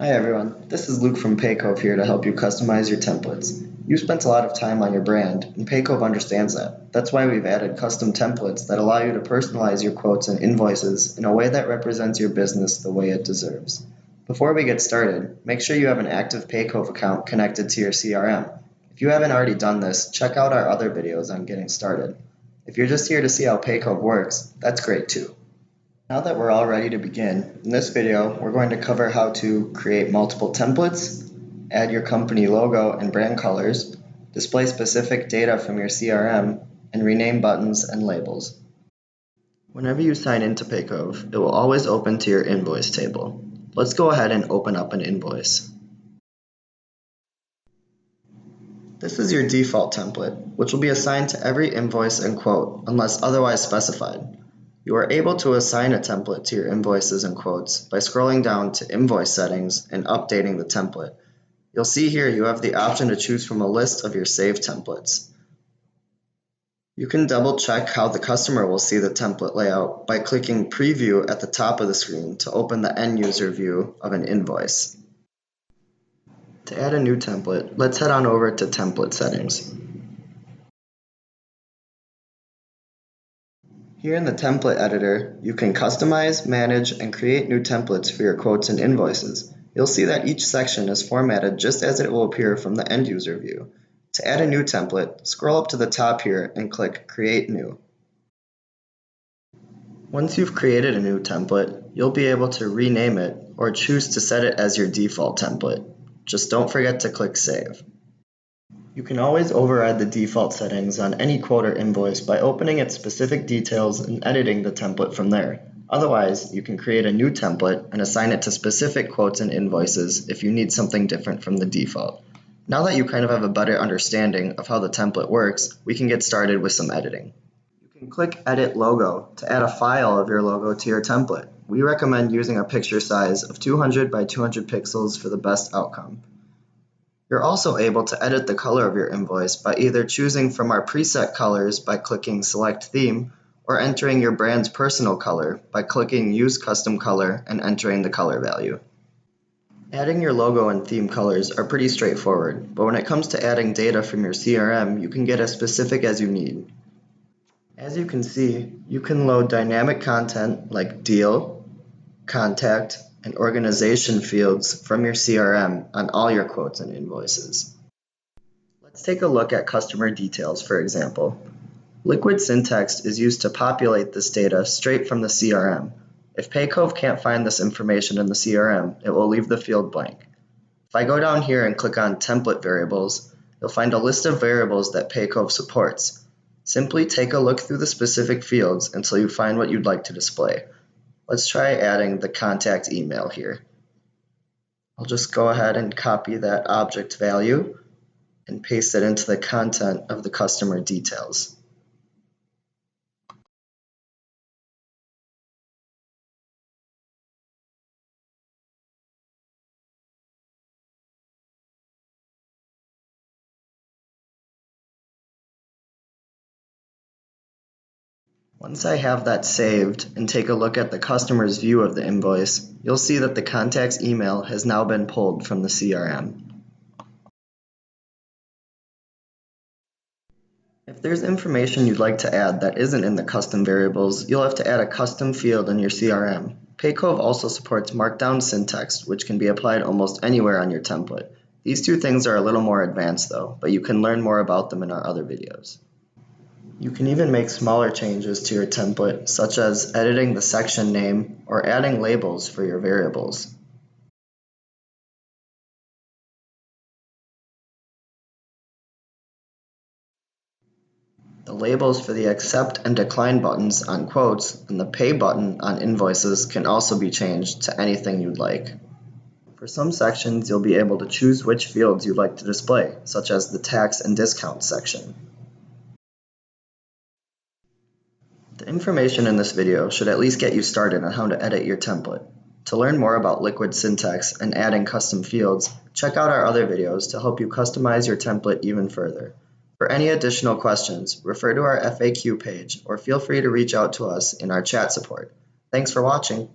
Hi everyone, this is Luke from Paycove here to help you customize your templates. You spent a lot of time on your brand, and Paycove understands that. That's why we've added custom templates that allow you to personalize your quotes and invoices in a way that represents your business the way it deserves. Before we get started, make sure you have an active Paycove account connected to your CRM. If you haven't already done this, check out our other videos on getting started. If you're just here to see how Paycove works, that's great too. Now that we're all ready to begin, in this video we're going to cover how to create multiple templates, add your company logo and brand colors, display specific data from your CRM, and rename buttons and labels. Whenever you sign into Paycove, it will always open to your invoice table. Let's go ahead and open up an invoice. This is your default template, which will be assigned to every invoice and quote unless otherwise specified. You are able to assign a template to your invoices and quotes by scrolling down to Invoice Settings and updating the template. You'll see here you have the option to choose from a list of your saved templates. You can double check how the customer will see the template layout by clicking Preview at the top of the screen to open the end user view of an invoice. To add a new template, let's head on over to Template Settings. Here in the template editor, you can customize, manage, and create new templates for your quotes and invoices. You'll see that each section is formatted just as it will appear from the end user view. To add a new template, scroll up to the top here and click Create New. Once you've created a new template, you'll be able to rename it or choose to set it as your default template. Just don't forget to click Save. You can always override the default settings on any quote or invoice by opening its specific details and editing the template from there. Otherwise, you can create a new template and assign it to specific quotes and invoices if you need something different from the default. Now that you kind of have a better understanding of how the template works, we can get started with some editing. You can click Edit Logo to add a file of your logo to your template. We recommend using a picture size of 200 by 200 pixels for the best outcome. You're also able to edit the color of your invoice by either choosing from our preset colors by clicking Select Theme or entering your brand's personal color by clicking Use Custom Color and entering the color value. Adding your logo and theme colors are pretty straightforward, but when it comes to adding data from your CRM, you can get as specific as you need. As you can see, you can load dynamic content like deal, contact, and organization fields from your CRM on all your quotes and invoices. Let's take a look at customer details, for example. Liquid syntax is used to populate this data straight from the CRM. If Paycove can't find this information in the CRM, it will leave the field blank. If I go down here and click on Template Variables, you'll find a list of variables that Paycove supports. Simply take a look through the specific fields until you find what you'd like to display. Let's try adding the contact email here. I'll just go ahead and copy that object value and paste it into the content of the customer details. Once I have that saved and take a look at the customer's view of the invoice, you'll see that the contact's email has now been pulled from the CRM. If there's information you'd like to add that isn't in the custom variables, you'll have to add a custom field in your CRM. Paycove also supports Markdown syntax, which can be applied almost anywhere on your template. These two things are a little more advanced though, but you can learn more about them in our other videos. You can even make smaller changes to your template, such as editing the section name or adding labels for your variables. The labels for the accept and decline buttons on quotes and the pay button on invoices can also be changed to anything you'd like. For some sections, you'll be able to choose which fields you'd like to display, such as the tax and discount section. The information in this video should at least get you started on how to edit your template. To learn more about liquid syntax and adding custom fields, check out our other videos to help you customize your template even further. For any additional questions, refer to our FAQ page or feel free to reach out to us in our chat support. Thanks for watching.